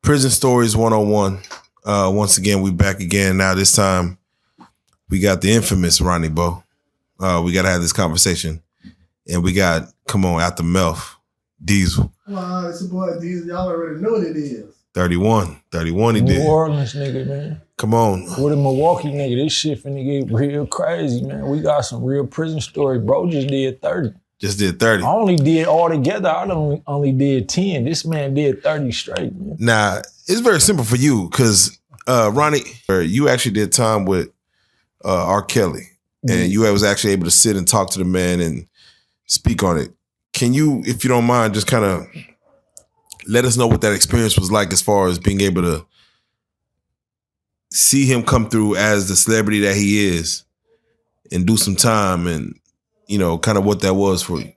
Prison Stories 101. Once again, we back again. Now this time, we got the infamous Ronnie Bo. We got to have this conversation. And we got, come on, out the Melph, Diesel. Wow, it's your boy Diesel. Y'all already know what it is. 31 he did. New Orleans nigga, man. Come on. With a Milwaukee nigga, this shit finna get real crazy, man. We got some real prison story. Bro just did 30. Just did 30. I only did all together. I only did 10. This man did 30 straight, man. Now, it's very simple for you because, Ronnie, you actually did time with R.Kelly. And you was actually able to sit and talk to the man and speak on it. Can you, if you don't mind, just kind of let us know what that experience was like as far as being able to see him come through as the celebrity that he is and do some time and, you know, kind of what that was for you?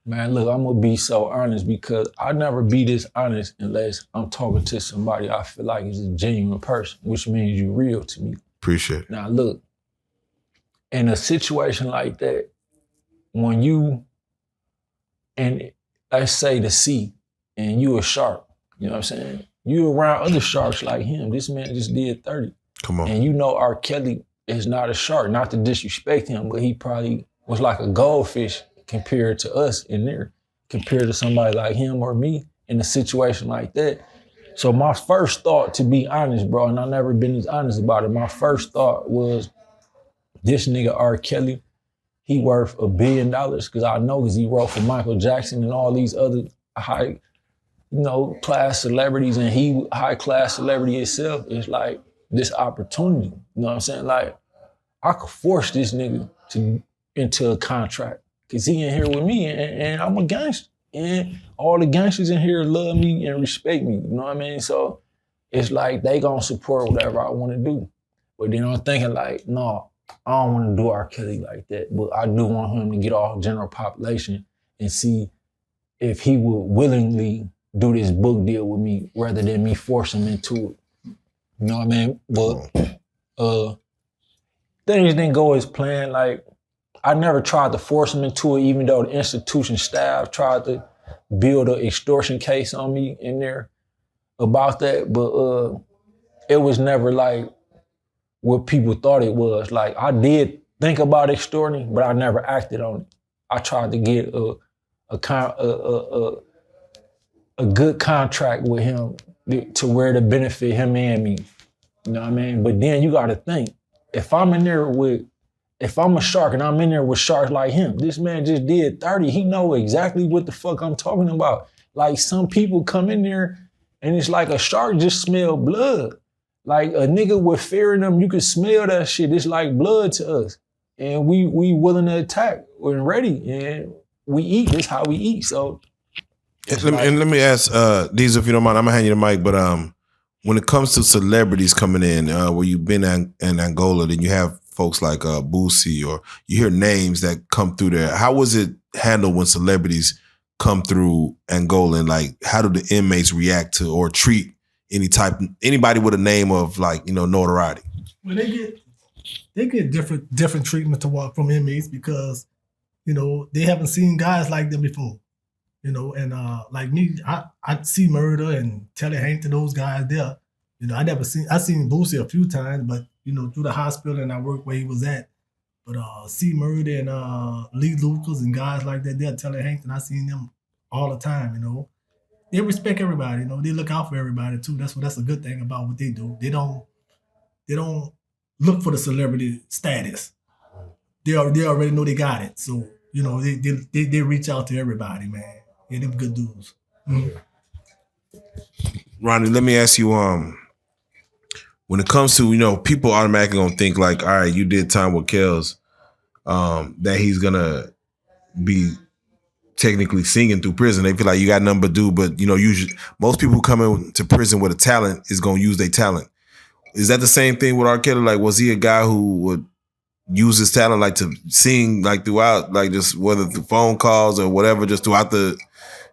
Man, look, I'm going to be so honest because I never be this honest unless I'm talking to somebody I feel like is a genuine person, which means you're real to me. Appreciate it. Now, look, in a situation like that, when you, and let's say the sea, and you a shark, you know what I'm saying? You around other sharks like him. This man just did 30. Come on. And you know R.Kelly is not a shark, not to disrespect him, but he probably was like a goldfish compared to us in there, compared to somebody like him or me in a situation like that. So my first thought, to be honest, bro, and I've never been as honest about it, my first thought was, this nigga R.Kelly, he worth $1 billion, because I know because he wrote for Michael Jackson and all these other high, class celebrities, and he high class celebrity itself. Is like this opportunity. You know what I'm saying? Like, I could force this nigga into a contract because he in here with me and I'm a gangster. And all the gangsters in here love me and respect me. You know what I mean? So it's like they gonna support whatever I want to do. But then I'm thinking like, no, I don't want to do R. Kelly like that. But I do want him to get off general population and see if he would willingly do this book deal with me rather than me force him into it. You know what I mean? But things didn't go as planned. Like, I never tried to force him into it, even though the institution staff tried to build an extortion case on me in there about that. But it was never like what people thought it was. Like, I did think about extorting, but I never acted on it. I tried to get a good contract with him to where to benefit him and me. You know what I mean? But then you gotta think, if I'm a shark and I'm in there with sharks like him, this man just did 30, he know exactly what the fuck I'm talking about. Like, some people come in there and it's like a shark just smell blood. Like, a nigga with fear in them, you can smell that shit. It's like blood to us. And we willing to attack. We're ready and we eat. That's how we eat. So let me ask Diesel, if you don't mind, I'm gonna hand you the mic, but when it comes to celebrities coming in, where you've been in Angola, then you have folks like Boosie, or you hear names that come through there. How was it handled when celebrities come through Angola, and like, how do the inmates react to or treat anybody with a name of, like, notoriety? Well, they get different treatment from inmates because, they haven't seen guys like them before. And like me, I see Murder and Telly Hank to those guys there. I seen Boosie a few times, but through the hospital, and I worked where he was at. But C Murder and Lee Lucas and guys like that, they're Telly Hank, and I seen them all the time. They respect everybody. They look out for everybody too. That's a good thing about what they do. They don't look for the celebrity status. They already know they got it. So they reach out to everybody, man. Yeah, them good dudes. Mm-hmm. Ronnie, let me ask you, when it comes to, people automatically gonna think like, all right, you did time with Kells, that he's gonna be technically singing through prison. They feel like you got nothing but do, but usually most people who come into prison with a talent is gonna use their talent. Is that the same thing with R. Kelly? Like, was he a guy who would use his talent like to sing like throughout, like just whether through phone calls or whatever, just throughout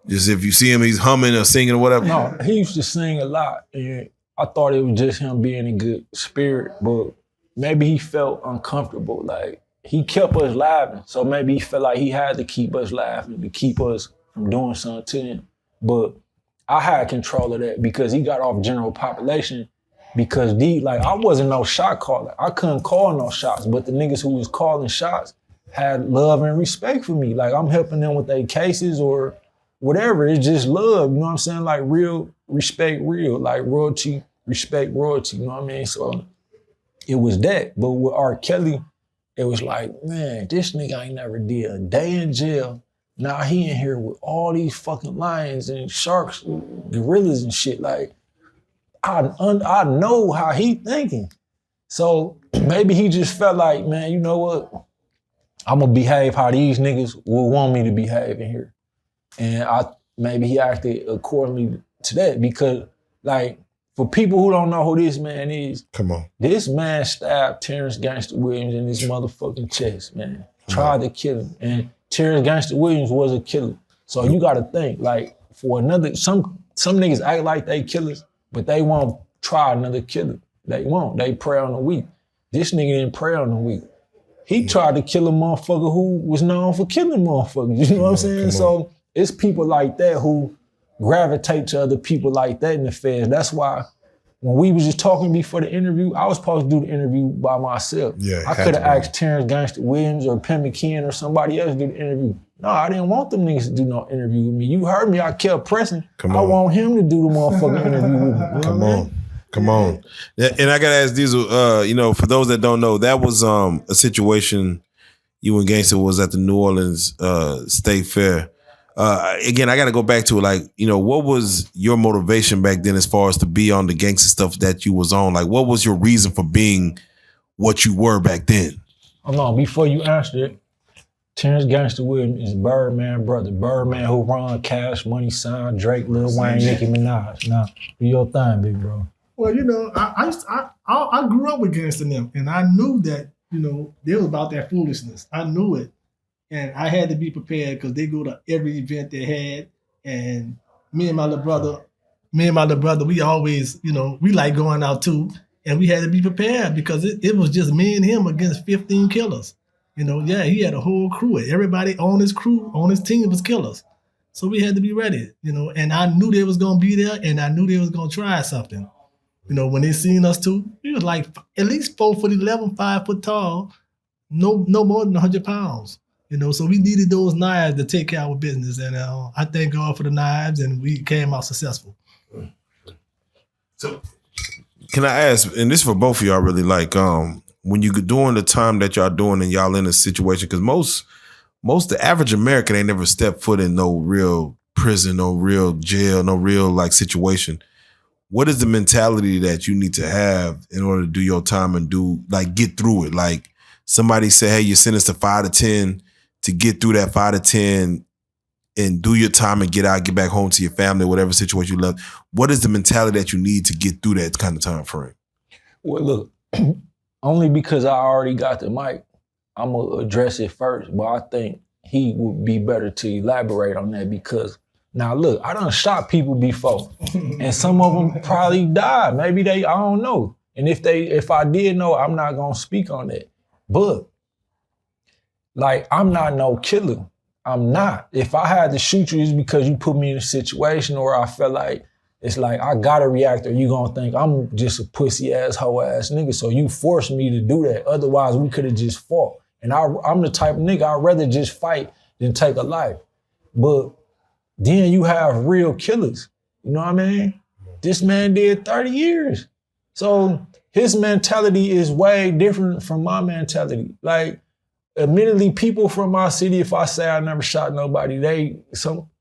just if you see him, he's humming or singing or whatever? No, he used to sing a lot, and I thought it was just him being in good spirit, but maybe he felt uncomfortable. Like, he kept us laughing, so maybe he felt like he had to keep us laughing to keep us from doing something to him. But I had control of that because he got off general population because I wasn't no shot caller. I couldn't call no shots, but the niggas who was calling shots had love and respect for me. Like I'm helping them with their cases or whatever. It's just love, you know what I'm saying? Like real respect, real, like royalty, respect royalty, you know what I mean? So it was that. But with R.Kelly, it was like, man, this nigga ain't never did a day in jail. Now he in here with all these fucking lions and sharks, gorillas and shit. Like, I know how he thinking. So maybe he just felt like, man, you know what? I'm gonna behave how these niggas will want me to behave in here. And maybe he acted accordingly to that because, like, for people who don't know who this man is, come on, this man stabbed Terrence Gangster Williams in his motherfucking chest, man. Tried to kill him. And Terrence Gangster Williams was a killer. So you gotta think, like, for another, some niggas act like they killers, but they won't try another killer. They won't. They prey on the weak. This nigga didn't prey on the weak. He tried to kill a motherfucker who was known for killing motherfuckers. You know what I'm saying? So it's people like that who gravitate to other people like that in the feds. That's why when we was just talking before the interview, I was supposed to do the interview by myself. Yeah, I could have asked Terrence Gangster Williams or Penn McKeon or somebody else to do the interview. No, I didn't want them niggas to do no interview with me. You heard me, I kept pressing. I want him to do the motherfucking interview with me. You know Come on. Yeah, and I gotta ask Diesel, you know, for those that don't know, that was a situation you and Gangster was at the New Orleans State Fair. Again, I got to go back to it. Like, you know, what was your motivation back then as far as to be on the gangster stuff that you was on? Like, what was your reason for being what you were back then? Hold on, before you answer it, Terrence Gangster Williams is Birdman brother. Birdman who run Cash Money, Sign, Drake, Lil Wayne, Nicki Minaj. Now, do your thing, big bro. Well, you know, I grew up with Gangsta and them, and I knew that, you know, they was about that foolishness. I knew it. And I had to be prepared because they go to every event they had. And me and my little brother, we always, you know, we like going out too. And we had to be prepared because it was just me and him against 15 killers. You know, yeah, he had a whole crew. Everybody on his crew, on his team was killers. So we had to be ready, you know. And I knew they was going to be there, and I knew they was going to try something. You know, when they seen us too, we was like at least 4'11", 5 foot tall, no more than 100 pounds. You know, so we needed those knives to take care of our business. And I thank God for the knives, and we came out successful. So can I ask, and this is for both of y'all really, like, when you doing the time that y'all doing and y'all in a situation, because most the average American ain't never stepped foot in no real prison, no real jail, no real like situation. What is the mentality that you need to have in order to do your time and get through it? Like somebody say, hey, you're sentenced to 5 to 10 to get through that 5 to 10 and do your time and get out, get back home to your family, whatever situation you left. What is the mentality that you need to get through that kind of time frame? Well, look, only because I already got the mic, I'm going to address it first. But I think he would be better to elaborate on that because now, look, I done shot people before, and some of them probably died. Maybe I don't know. And if I did know, I'm not gonna speak on that. But, like, I'm not no killer. I'm not. If I had to shoot you, it's because you put me in a situation or I felt like, it's like, I gotta react or you gonna think I'm just a pussy ass, hoe ass nigga. So you forced me to do that. Otherwise, we could have just fought. And I'm the type of nigga, I'd rather just fight than take a life. But then you have real killers. You know what I mean? This man did 30 years. So his mentality is way different from my mentality. Like, admittedly, people from my city, if I say I never shot nobody,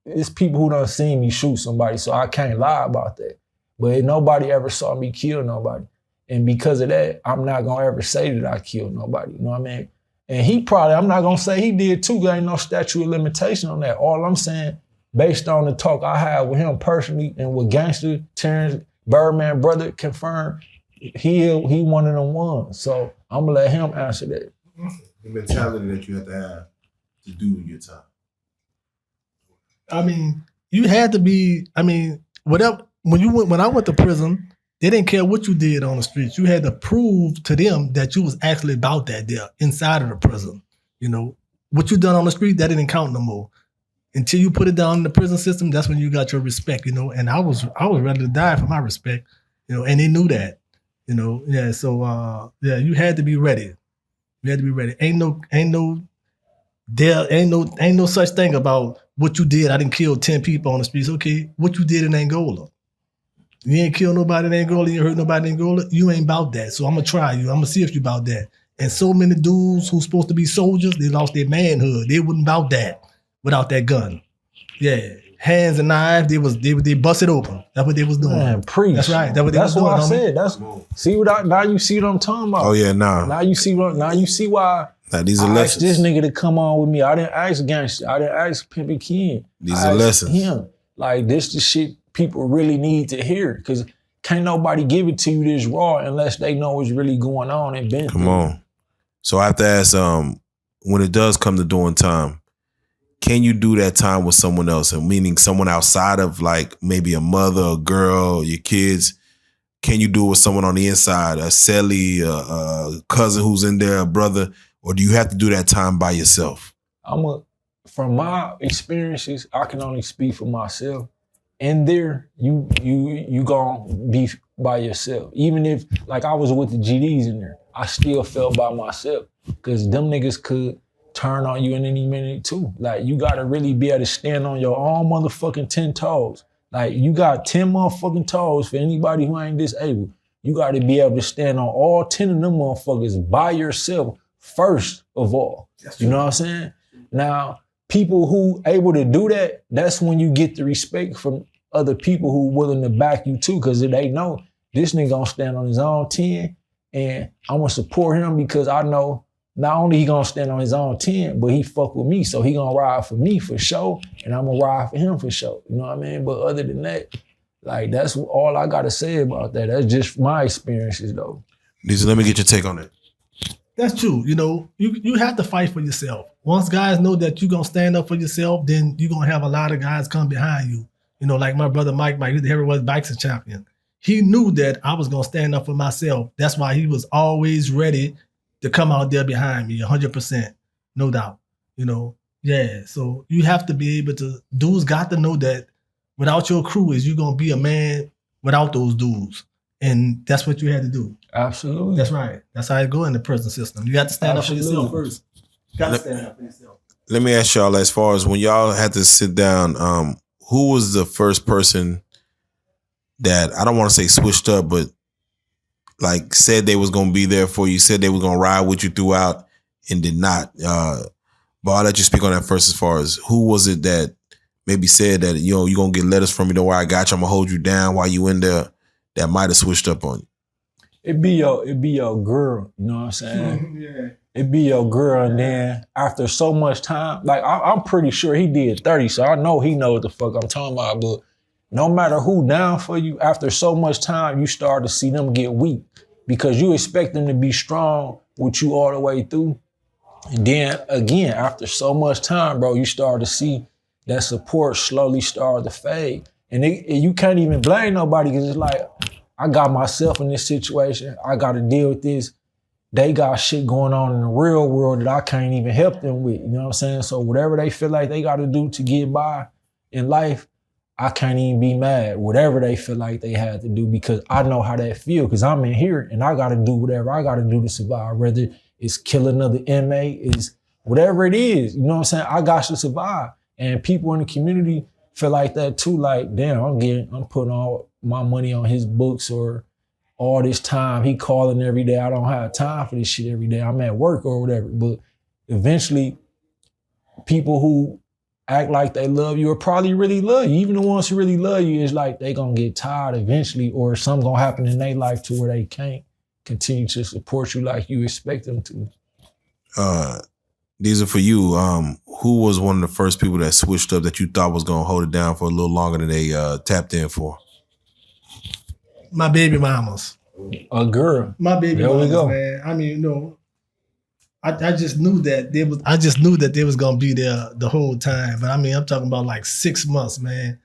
it's people who done seen me shoot somebody, so I can't lie about that. But nobody ever saw me kill nobody. And because of that, I'm not gonna ever say that I killed nobody. You know what I mean? And I'm not gonna say he did too, there ain't no statute of limitation on that. All I'm saying, based on the talk I had with him personally and with Gangster, Terrence, Birdman brother confirmed, he one of them ones. So I'm gonna let him answer that. The mentality that you have to do your time. I mean, you had to be, whatever. When I went to prison, they didn't care what you did on the streets. You had to prove to them that you was actually about that there inside of the prison. You know, what you done on the street, that didn't count no more. until you put it down in the prison system, that's when you got your respect, you know. And I was ready to die for my respect, you know, and they knew that, you know. Yeah, so you had to be ready. You had to be ready. Ain't no such thing about what you did. I didn't kill 10 people on the streets. Okay, what you did in Angola. You ain't kill nobody in Angola, you ain't hurt nobody in Angola, you ain't about that. So I'm gonna try you. I'm gonna see if you about that. And so many dudes who's supposed to be soldiers, they lost their manhood. They wasn't about that without that gun. Yeah. Hands and knives, they busted open. That's what they was doing. Man, preach. That's right. That's what they was doing. That's what I said. Now you see what I'm talking about. Oh yeah, nah. Now you see why Nah, these are I lessons. asked this nigga to come on with me. I didn't ask Gangsta. I didn't ask Pimpin' Ken. These I are asked lessons. him. Like, this the shit people really need to hear. Because can't nobody give it to you this raw unless they know what's really going on and been Come through. on. So I have to ask, when it does come to doing time, can you do that time with someone else? And meaning someone outside of like maybe a mother, a girl, your kids. Can you do it with someone on the inside, a celly, a cousin who's in there, a brother? Or do you have to do that time by yourself? From my experiences, I can only speak for myself. In there, you gonna be by yourself. Even if, like, I was with the GDs in there, I still felt by myself because them niggas could turn on you in any minute too. Like, you gotta really be able to stand on your own motherfucking 10 toes. Like, you got 10 motherfucking toes for anybody who ain't disabled. You gotta be able to stand on all 10 of them motherfuckers by yourself first of all. You know what I'm saying? Now, people who able to do that, that's when you get the respect from other people who willing to back you too, because they know this nigga gonna stand on his own 10 and I'm gonna support him because I know not only he gonna stand on his own 10, but he fuck with me, so he gonna ride for me for sure, and I'm gonna ride for him for sure. You know what I mean? But other than that, like, that's all I gotta say about that. That's just my experiences though. Lisa, let me get your take on it. That's true. You know, you have to fight for yourself. Once guys know that you're going to stand up for yourself, then you're going to have a lot of guys come behind you. You know, like my brother Mike, he's the heavyweight boxing champion. He knew that I was going to stand up for myself. That's why he was always ready to come out there behind me, 100%, no doubt. You know, yeah. So you have to be able to, dudes got to know that without your crew is you're going to be a man without those dudes. And that's what you had to do. Absolutely. That's right. That's how it go in the prison system. You got to stand up for yourself first. You got to stand up for yourself. Let me ask y'all, as far as when y'all had to sit down, who was the first person that, I don't want to say switched up, but like said they was going to be there for you, said they were going to ride with you throughout and did not? But I'll let you speak on that first, as far as who was it that maybe said that, you know, you're going to get letters from me, don't worry, I got you, I'm going to hold you down while you in there, that might have switched up on you? It'd be your girl, you know what I'm saying? Yeah. It'd be your girl, and then after so much time, like I'm pretty sure he did 30, so I know he knows what the fuck I'm talking about, but no matter who down for you, after so much time, you start to see them get weak because you expect them to be strong with you all the way through. And then again, after so much time, bro, you start to see that support slowly start to fade. And you can't even blame nobody because it's like, I got myself in this situation. I got to deal with this. They got shit going on in the real world that I can't even help them with. You know what I'm saying? So whatever they feel like they got to do to get by in life, I can't even be mad. Whatever they feel like they had to do, because I know how that feel, because I'm in here and I got to do whatever I got to do to survive, whether it's kill another inmate, is whatever it is. You know what I'm saying? I got to survive. And people in the community feel like that too, like, damn, I'm putting all my money on his books, or all this time he calling every day. I don't have time for this shit every day. I'm at work or whatever. But eventually, people who act like they love you or probably really love you, even the ones who really love you, is like they gonna get tired eventually, or something gonna happen in their life to where they can't continue to support you like you expect them to. These are for you. Who was one of the first people that switched up that you thought was gonna hold it down for a little longer than they tapped in for? My baby mamas. A girl. My baby There we mamas, go. man. I mean, you know, I just knew that they was gonna be there the whole time. But I mean, I'm talking about like 6 months, man.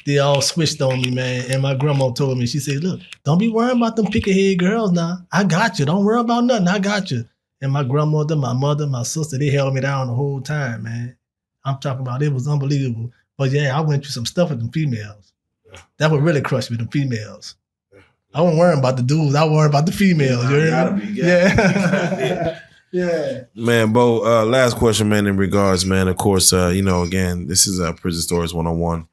They all switched on me, man. And my grandma told me, she said, look, don't be worrying about them picket-head girls now. I got you. Don't worry about nothing. I got you. And my grandmother, my mother, my sister, they held me down the whole time, man. I'm talking about it was unbelievable. But yeah, I went through some stuff with them females. That would really crush me, them females. I wasn't worrying about the dudes. I was worrying about the females. You heard me? Yeah. Yeah. Man, Bo, last question, man, in regards, man. Of course, again, this is Prison Stories 101.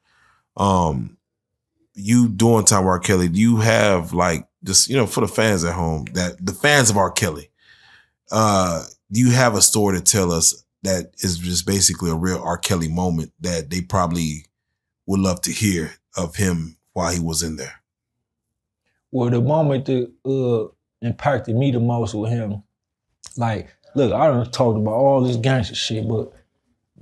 You doing time with R.Kelly, do you have like just, for the fans at home, that the fans of R.Kelly, do you have a story to tell us that is just basically a real R.Kelly moment that they probably would love to hear of him while he was in there? Well, the moment that impacted me the most with him, like, look, I done talked about all this gangster shit, but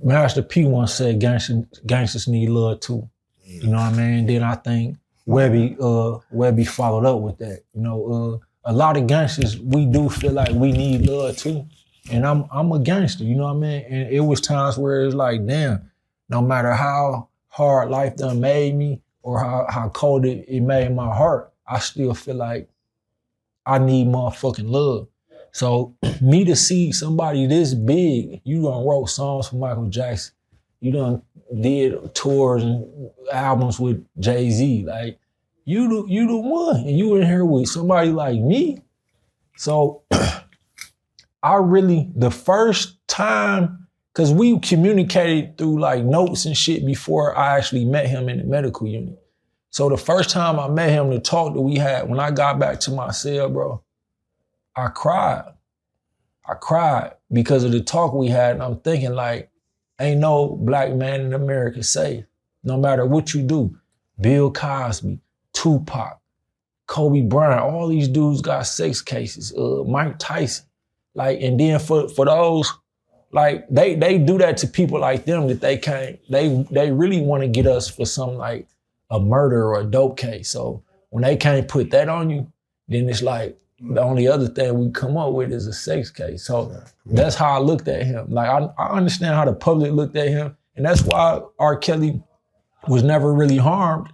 Master P once said gangsters need love too. You know what I mean? Then I think Webby followed up with that. A lot of gangsters, we do feel like we need love too. And I'm a gangster, you know what I mean? And it was times where it's like, damn, no matter how hard life done made me or how cold it made my heart, I still feel like I need motherfucking love. So me to see somebody this big, you done wrote songs for Michael Jackson, you done did tours and albums with Jay-Z, like you the one, and you in here with somebody like me. So the first time, cause we communicated through like notes and shit before I actually met him in the medical unit. So the first time I met him, the talk that we had, when I got back to my cell, bro, I cried. I cried because of the talk we had, and I'm thinking like, ain't no black man in America safe, no matter what you do. Bill Cosby, Tupac, Kobe Bryant, all these dudes got sex cases, Mike Tyson. Like, and then for those, like, they do that to people like them that they really want to get us for some like a murder or a dope case. So when they can't put that on you, then it's like, the only other thing we come up with is a sex case. So that's how I looked at him. Like, I understand how the public looked at him. And that's why R. Kelly was never really harmed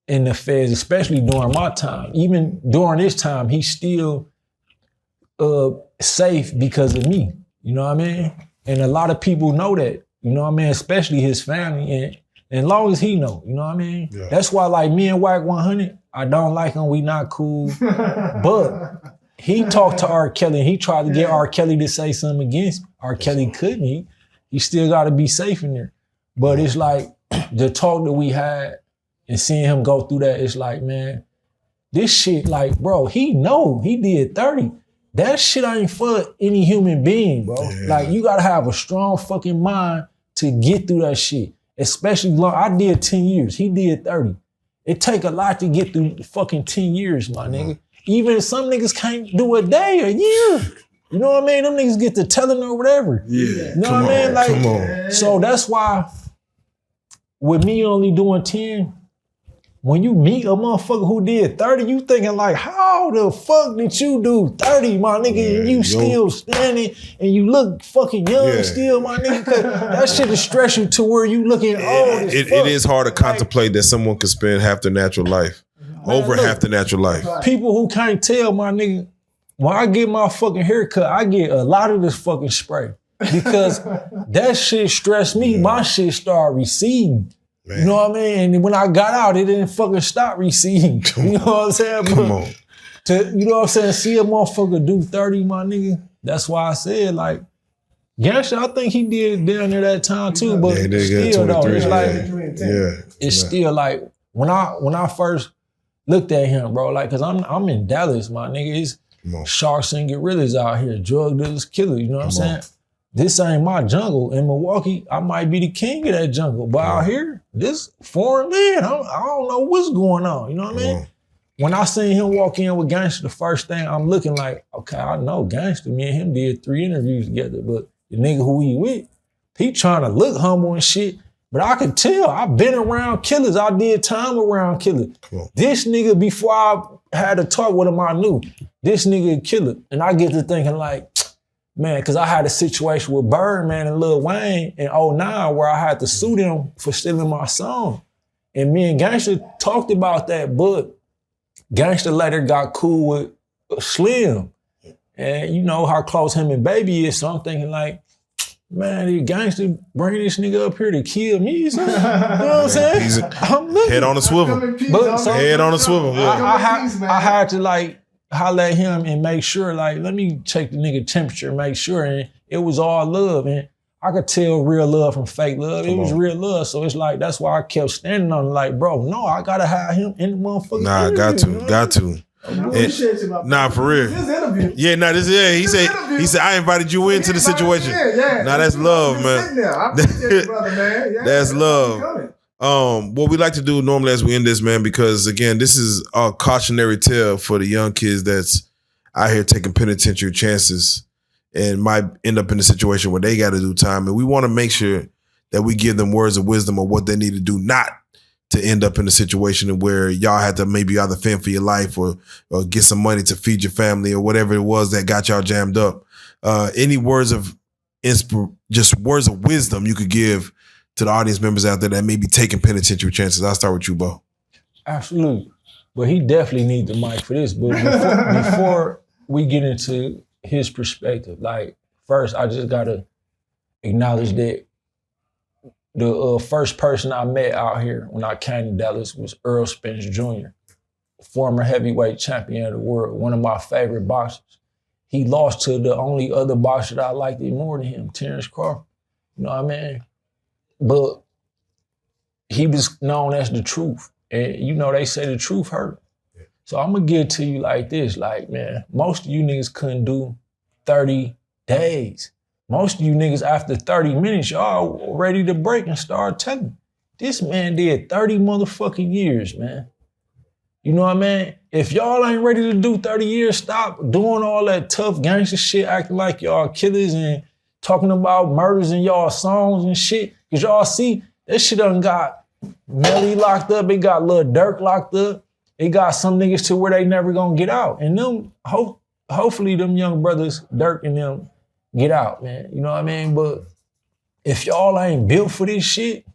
in the feds, especially during my time. Even during this time, he's still safe because of me. You know what I mean? And a lot of people know that, you know what I mean? Especially his family. And as long as he know, you know what I mean? Yeah. That's why, like, me and Wack 100, I don't like him, we not cool. But he talked to R. Kelly and he tried to get R. Kelly to say something against him. R. Kelly couldn't. He still got to be safe in there. But it's like the talk that we had and seeing him go through that, it's like, man, this shit, like, bro, he did 30. That shit ain't for any human being, bro. Yeah. Like, you got to have a strong fucking mind to get through that shit. Especially long. I did 10 years. He did 30. It take a lot to get through fucking 10 years, my nigga. Even some niggas can't do a day, a year. You know what I mean? Them niggas get to telling or whatever. Yeah. You know what I mean? Like, so that's why with me only doing 10, when you meet a motherfucker who did 30, you thinking like, how the fuck did you do 30, my nigga? Yeah, and you still standing and you look fucking young still, my nigga. Cause that shit will stress you to where you looking old as fuck. It is hard to contemplate that someone could spend half their natural life, half their natural life. People who can't tell, my nigga, when I get my fucking haircut, I get a lot of this fucking spray. Because that shit stressed me. My shit started receding. Man. You know what I mean? And when I got out, it didn't fucking stop receding. You know what I'm saying? You know what I'm saying? See a motherfucker do 30, my nigga. That's why I said, like, Gangsta, I think he did down there that time too, but still though, it's like, it's still like, when I first looked at him, bro, like, cause I'm in Dallas, my nigga. It's sharks and gorillas out here, drug dealers, killers, you know what I'm saying? This ain't my jungle. In Milwaukee, I might be the king of that jungle. But out here, this foreign land, I don't know what's going on. You know what I mean? When I seen him walk in with Gangsta, the first thing I'm looking like, okay, I know Gangsta. Me and him did 3 interviews together, but the nigga who he with, he trying to look humble and shit. But I could tell, I've been around killers. I did time around killers. This nigga, before I had a talk with him, I knew this nigga a killer. And I get to thinking like, man, because I had a situation with Birdman and Lil Wayne in 2009 where I had to sue them for stealing my song. And me and Gangsta talked about that, but Gangsta later got cool with Slim. And you know how close him and Baby is, so I'm thinking like, Man, the gangster bring this nigga up here to kill me, son. You know what I'm saying? I'm looking. Head on the swivel. But so Head on the swivel. I had to like holler at him and make sure, like, let me check the nigga temperature, make sure, and it was all love, and I could tell real love from fake love. It was real love, so it's like that's why I kept standing on it, like, bro, no, I gotta have him in the motherfucking Nah, interview, got to. Nah, for real. This interview. Yeah, nah, he said I invited you into the situation. Nah, that's love, man. I appreciate you, brother, man. Yeah, That's love. What we like to do normally as we end this, man, because again, this is a cautionary tale for the young kids that's out here taking penitentiary chances and might end up in a situation where they got to do time. And we want to make sure that we give them words of wisdom of what they need to do, not to end up in a situation where y'all had to maybe either fend for your life or get some money to feed your family or whatever it was that got y'all jammed up. Any words of just words of wisdom you could give to the audience members out there that may be taking penitentiary chances. I'll start with you, Bo. Absolutely. But he definitely needs the mic for this. But before we get into his perspective, like, first, I just got to acknowledge that the first person I met out here when I came to Dallas was Earl Spence Jr., former heavyweight champion of the world, one of my favorite boxers. He lost to the only other boxer that I liked it more than him, Terrence Crawford. You know what I mean? But he was known as the truth. And you know, they say the truth hurt. So I'm gonna give it to you like this, like, man, most of you niggas couldn't do 30 days. Most of you niggas after 30 minutes, y'all ready to break and start telling. This man did 30 motherfucking years, man. You know what I mean? If y'all ain't ready to do 30 years, stop doing all that tough gangster shit, acting like y'all killers and talking about murders in y'all songs and shit. Cause y'all see, that shit done got Melly locked up, it got Lil Durk locked up, it got some niggas to where they never gonna get out. And them, hopefully them young brothers, Durk and them, get out, man. You know what I mean? But if y'all ain't built for this shit,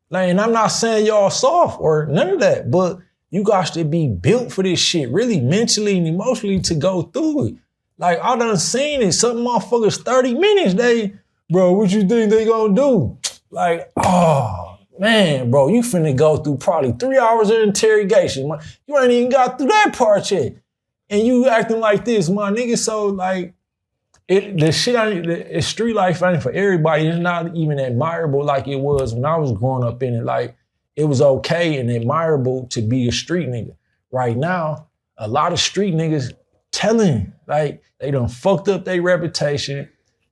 like, and I'm not saying y'all soft or none of that, but you got to be built for this shit, really mentally and emotionally to go through it. Like, I done seen it. Some motherfuckers 30 minutes, bro, what you think they gonna do? Like, oh, man, bro, you finna go through probably 3 hours of interrogation. You ain't even got through that part yet. And you acting like this, my nigga. So, like, the street life ain't for everybody. It's not even admirable like it was when I was growing up in it. Like, it was okay and admirable to be a street nigga. Right now, a lot of street niggas telling, like, they done fucked up their reputation.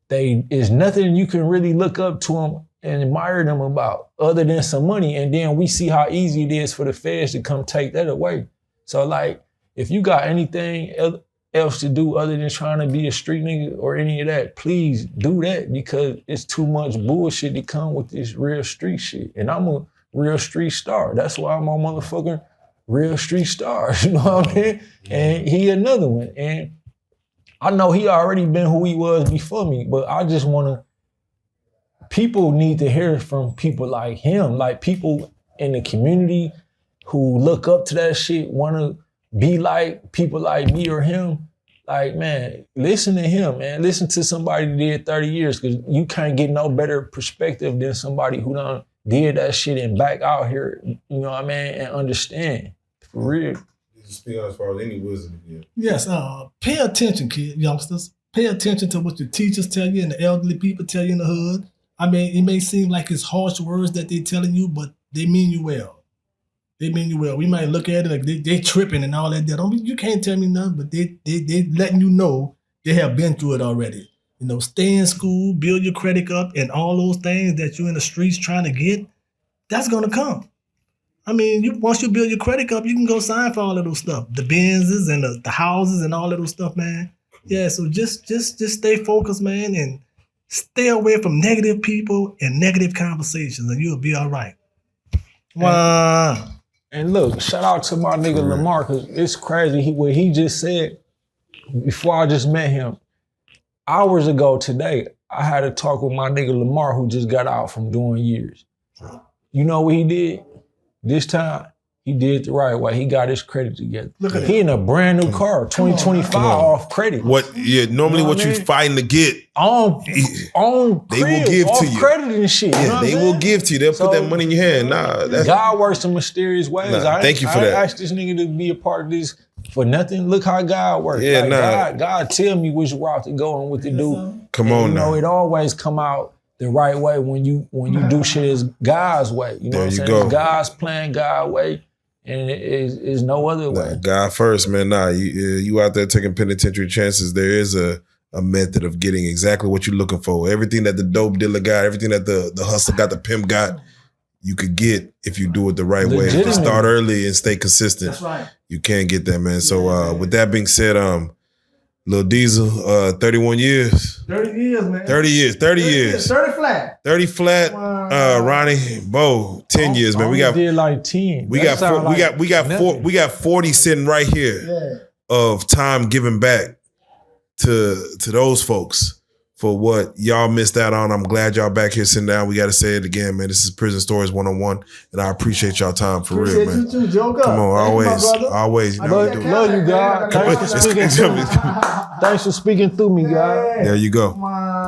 There's nothing you can really look up to them and admire them about other than some money. And then we see how easy it is for the feds to come take that away. So, like, if you got anything else to do other than trying to be a street nigga or any of that, please do that, because it's too much bullshit to come with this real street shit. And I'm a real street star. That's why I'm on motherfucking Real Street Stars, you know what I mean? And he another one. And I know he already been who he was before me, but I just wanna, people need to hear from people like him, like people in the community who look up to that shit, wanna be like people like me or him. Like, man, listen to him, man. Listen to somebody who did 30 years, because you can't get no better perspective than somebody who done did that shit and back out here, you know what I mean, and understand. For real. Speak as far as any wisdom. Yeah. Yes, pay attention, youngsters. Pay attention to what your teachers tell you and the elderly people tell you in the hood. I mean, it may seem like it's harsh words that they're telling you, but they mean you well. They mean you well. We might look at it like they tripping and all that. You can't tell me nothing, but they letting you know they have been through it already. You know, stay in school, build your credit up, and all those things that you're in the streets trying to get, that's gonna come. I mean, once you build your credit up, you can go sign for all of those stuff. The Benzes and the houses and all of those stuff, man. Yeah, so just stay focused, man, and stay away from negative people and negative conversations, and you'll be all right. Wow. And look, shout out to my nigga Lamar, because it's crazy what he just said before I just met him. Hours ago today, I had a talk with my nigga Lamar, who just got out from doing years. You know what he did? This time, He did the right way. He got his credit together. Look at He in a brand new car, 2025 off credit. Normally You know what what I you mean? fighting to get, On They will crib, give off to you. credit and shit. You know yeah, what they I'm will saying? give to you. They'll So, put that money in your hand. Nah, that's God works in mysterious ways. Nah, thank you for I that. asked this nigga to be a part of this for nothing. Look how God works. Yeah, Like, nah. God tell me which route to go and what to do. come And, on you know, now. it always come out the right way when you do shit as God's way. You know There what I'm you saying? go. It's God's plan, God's way, and it is no other Nah, way. God first, man. Nah, you out there taking penitentiary chances. There is a method of getting exactly what you're looking for. Everything that the dope dealer got, everything that the hustler got, the pimp got, you could get if you do it the right way. If you Legitimate. start early and stay consistent, That's right. you can get that, man. So with that being said, Lil Diesel, 31 years. 30 years, man. 30 years. 30 years. 30 flat. 30 flat. Wow. Ronnie, Bo, 10 years, man. We got did like 10. we That got sound like we got nothing. 40 sitting right here Yeah. of time given back to those folks for what y'all missed out on. I'm glad y'all back here sitting down. We got to say it again, man. This is Prison Stories 101, and I appreciate y'all time for real, Appreciate man. you too, Joker. Come on, Thank you, my always, brother. always. You I know, love we that do. Love you, God. Yeah. Thanks for speaking to me. Thanks for speaking through me, God. There you go. Come on.